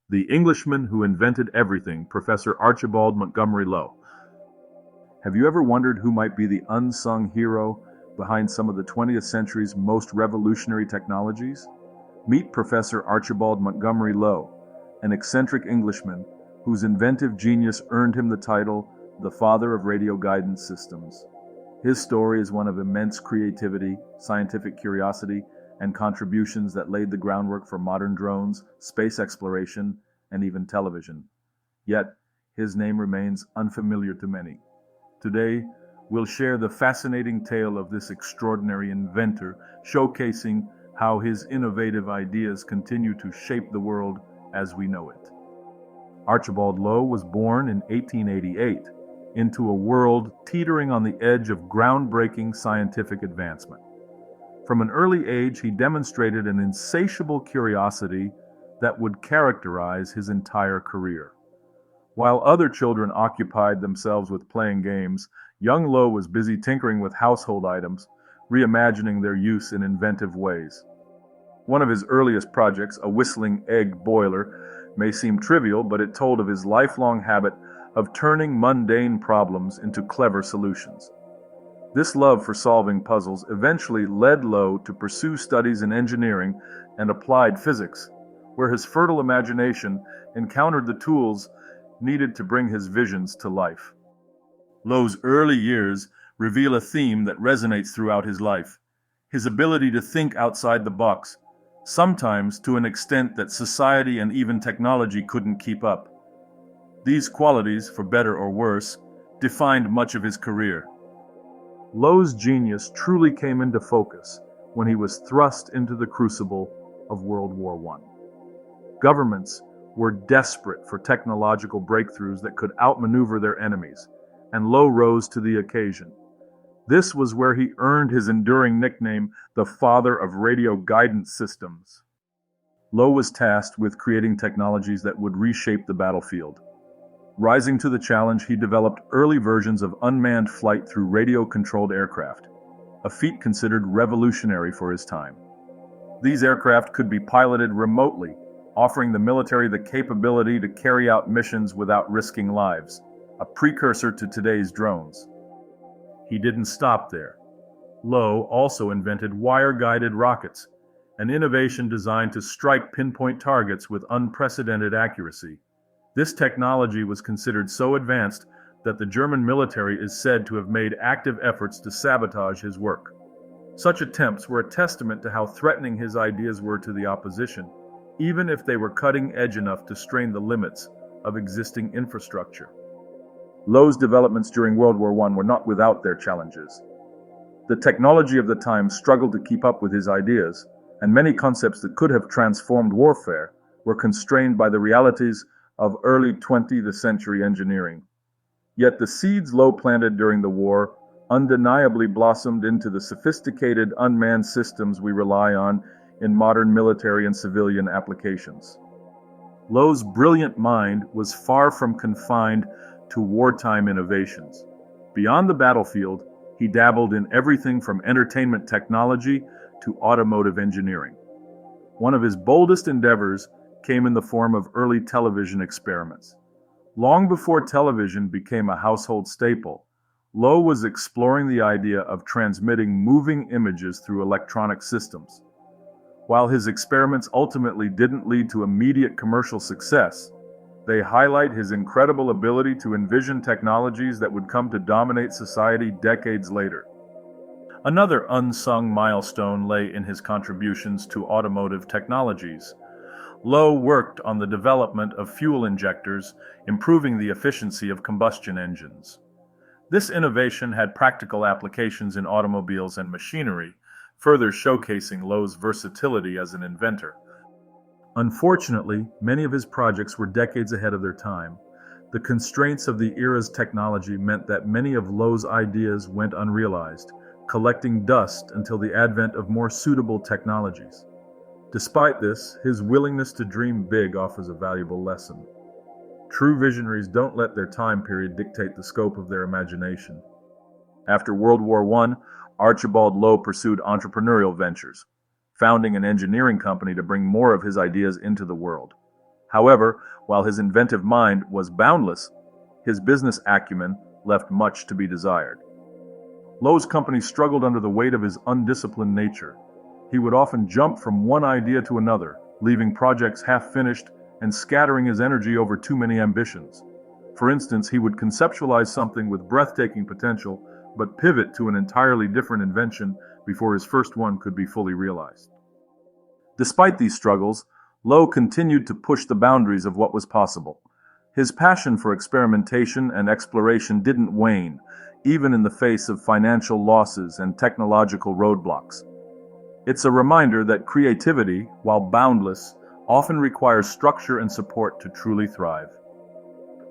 The Englishman who invented everything, Professor Archibald Montgomery Low. Have you ever wondered who might be the unsung hero behind some of the 20th century's most revolutionary technologies? Meet Professor Archibald Montgomery Low, an eccentric Englishman whose inventive genius earned him the title the father of radio guidance systems. His story is one of immense creativity, scientific curiosity, and contributions that laid the groundwork for modern drones, space exploration, and even television. Yet, his name remains unfamiliar to many. Today, we'll share the fascinating tale of this extraordinary inventor, showcasing how his innovative ideas continue to shape the world as we know it. Archibald Low was born in 1888 into a world teetering on the edge of groundbreaking scientific advancement. From an early age, he demonstrated an insatiable curiosity that would characterize his entire career. While other children occupied themselves with playing games, young Low was busy tinkering with household items, reimagining their use in inventive ways. One of his earliest projects, a whistling egg boiler, may seem trivial, but it told of his lifelong habit of turning mundane problems into clever solutions. This love for solving puzzles eventually led Low to pursue studies in engineering and applied physics, where his fertile imagination encountered the tools needed to bring his visions to life. Low's early years reveal a theme that resonates throughout his life: his ability to think outside the box, sometimes to an extent that society and even technology couldn't keep up. These qualities, for better or worse, defined much of his career. Low's genius truly came into focus when he was thrust into the crucible of World War I. Governments were desperate for technological breakthroughs that could outmaneuver their enemies, and Low rose to the occasion. This was where he earned his enduring nickname, the father of radio guidance systems. Low was tasked with creating technologies that would reshape the battlefield. Rising to the challenge, he developed early versions of unmanned flight through radio-controlled aircraft, a feat considered revolutionary for his time. These aircraft could be piloted remotely, offering the military the capability to carry out missions without risking lives, a precursor to today's drones. He didn't stop there. Low also invented wire-guided rockets, an innovation designed to strike pinpoint targets with unprecedented accuracy. This technology was considered so advanced that the German military is said to have made active efforts to sabotage his work. Such attempts were a testament to how threatening his ideas were to the opposition, even if they were cutting edge enough to strain the limits of existing infrastructure. Low's developments during World War I were not without their challenges. The technology of the time struggled to keep up with his ideas, and many concepts that could have transformed warfare were constrained by the realities of early 20th century engineering. Yet the seeds Low planted during the war undeniably blossomed into the sophisticated unmanned systems we rely on in modern military and civilian applications. Low's brilliant mind was far from confined to wartime innovations. Beyond the battlefield, he dabbled in everything from entertainment technology to automotive engineering. One of his boldest endeavors came in the form of early television experiments. Long before television became a household staple, Low was exploring the idea of transmitting moving images through electronic systems. While his experiments ultimately didn't lead to immediate commercial success, they highlight his incredible ability to envision technologies that would come to dominate society decades later. Another unsung milestone lay in his contributions to automotive technologies. Low worked on the development of fuel injectors, improving the efficiency of combustion engines. This innovation had practical applications in automobiles and machinery, further showcasing Low's versatility as an inventor. Unfortunately, many of his projects were decades ahead of their time. The constraints of the era's technology meant that many of Low's ideas went unrealized, collecting dust until the advent of more suitable technologies. Despite this, his willingness to dream big offers a valuable lesson. True visionaries don't let their time period dictate the scope of their imagination. After World War I, Archibald Low pursued entrepreneurial ventures, founding an engineering company to bring more of his ideas into the world. However, while his inventive mind was boundless, his business acumen left much to be desired. Low's company struggled under the weight of his undisciplined nature. He would often jump from one idea to another, leaving projects half-finished and scattering his energy over too many ambitions. For instance, he would conceptualize something with breathtaking potential, but pivot to an entirely different invention before his first one could be fully realized. Despite these struggles, Low continued to push the boundaries of what was possible. His passion for experimentation and exploration didn't wane, even in the face of financial losses and technological roadblocks. It's a reminder that creativity, while boundless, often requires structure and support to truly thrive.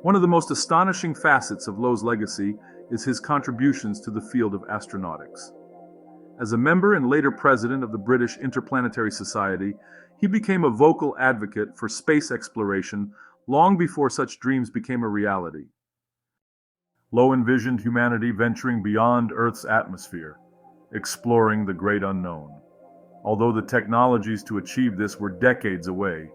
One of the most astonishing facets of Low's legacy is his contributions to the field of astronautics. As a member and later president of the British Interplanetary Society, he became a vocal advocate for space exploration long before such dreams became a reality. Low envisioned humanity venturing beyond Earth's atmosphere, exploring the great unknown. Although the technologies to achieve this were decades away,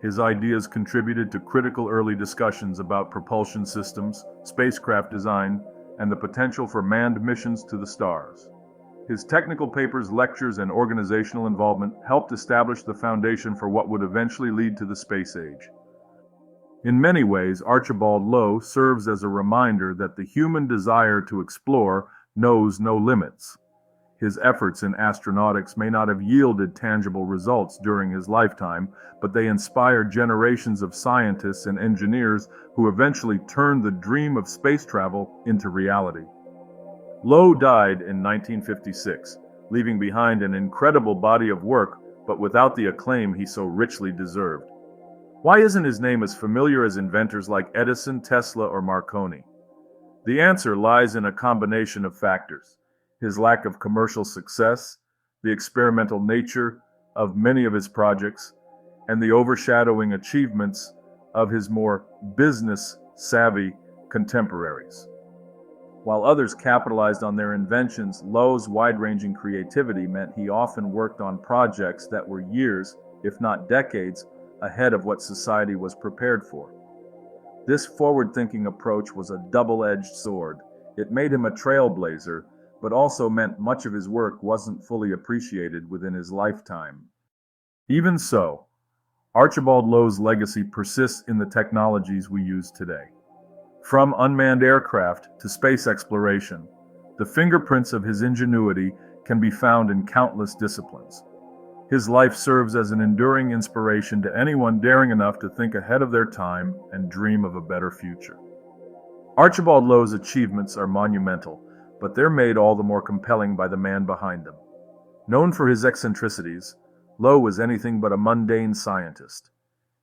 his ideas contributed to critical early discussions about propulsion systems, spacecraft design, and the potential for manned missions to the stars. His technical papers, lectures, and organizational involvement helped establish the foundation for what would eventually lead to the space age. In many ways, Archibald Low serves as a reminder that the human desire to explore knows no limits. His efforts in astronautics may not have yielded tangible results during his lifetime, but they inspired generations of scientists and engineers who eventually turned the dream of space travel into reality. Low died in 1956, leaving behind an incredible body of work, but without the acclaim he so richly deserved. Why isn't his name as familiar as inventors like Edison, Tesla, or Marconi? The answer lies in a combination of factors: his lack of commercial success, the experimental nature of many of his projects, and the overshadowing achievements of his more business-savvy contemporaries. While others capitalized on their inventions, Low's wide-ranging creativity meant he often worked on projects that were years, if not decades, ahead of what society was prepared for. This forward-thinking approach was a double-edged sword. It made him a trailblazer, but also meant much of his work wasn't fully appreciated within his lifetime. Even so, Archibald Low's legacy persists in the technologies we use today. From unmanned aircraft to space exploration, the fingerprints of his ingenuity can be found in countless disciplines. His life serves as an enduring inspiration to anyone daring enough to think ahead of their time and dream of a better future. Archibald Low's achievements are monumental, but they're made all the more compelling by the man behind them. Known for his eccentricities, Low was anything but a mundane scientist.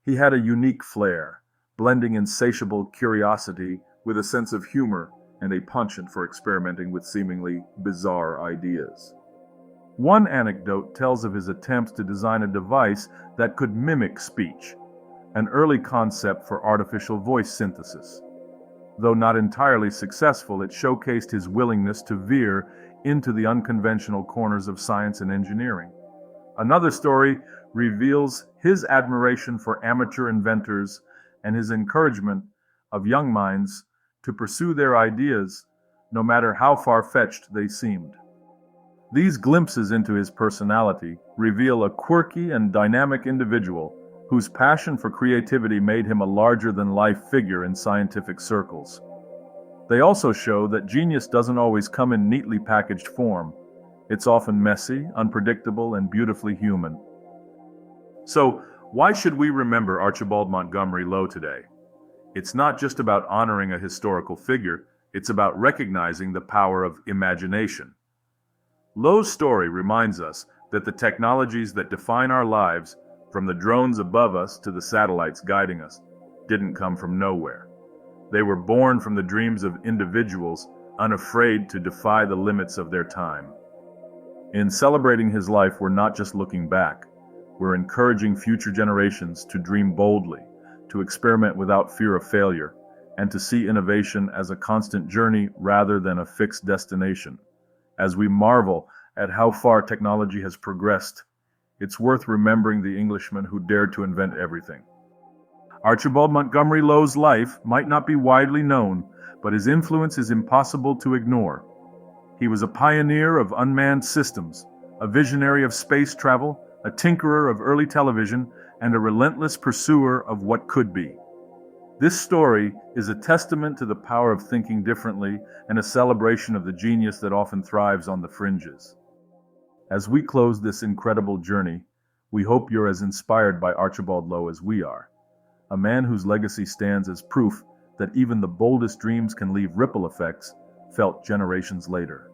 He had a unique flair, blending insatiable curiosity with a sense of humor and a penchant for experimenting with seemingly bizarre ideas. One anecdote tells of his attempts to design a device that could mimic speech, an early concept for artificial voice synthesis. Though not entirely successful, it showcased his willingness to veer into the unconventional corners of science and engineering. Another story reveals his admiration for amateur inventors and his encouragement of young minds to pursue their ideas, no matter how far-fetched they seemed. These glimpses into his personality reveal a quirky and dynamic individual whose passion for creativity made him a larger-than-life figure in scientific circles. They also show that genius doesn't always come in neatly packaged form. It's often messy, unpredictable, and beautifully human. So, why should we remember Archibald Montgomery Low today? It's not just about honoring a historical figure, it's about recognizing the power of imagination. Low's story reminds us that the technologies that define our lives, from the drones above us to the satellites guiding us, didn't come from nowhere. They were born from the dreams of individuals unafraid to defy the limits of their time. In celebrating his life, we're not just looking back. We're encouraging future generations to dream boldly, to experiment without fear of failure, and to see innovation as a constant journey rather than a fixed destination. As we marvel at how far technology has progressed, it's worth remembering the Englishman who dared to invent everything. Archibald Montgomery Low's life might not be widely known, but his influence is impossible to ignore. He was a pioneer of unmanned systems, a visionary of space travel, a tinkerer of early television, and a relentless pursuer of what could be. This story is a testament to the power of thinking differently and a celebration of the genius that often thrives on the fringes. As we close this incredible journey, we hope you're as inspired by Archibald Low as we are, a man whose legacy stands as proof that even the boldest dreams can leave ripple effects felt generations later.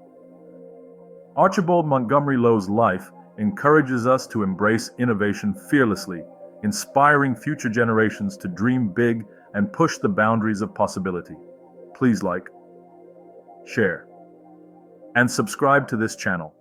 Archibald Montgomery Low's life encourages us to embrace innovation fearlessly, inspiring future generations to dream big and push the boundaries of possibility. Please like, share, and subscribe to this channel.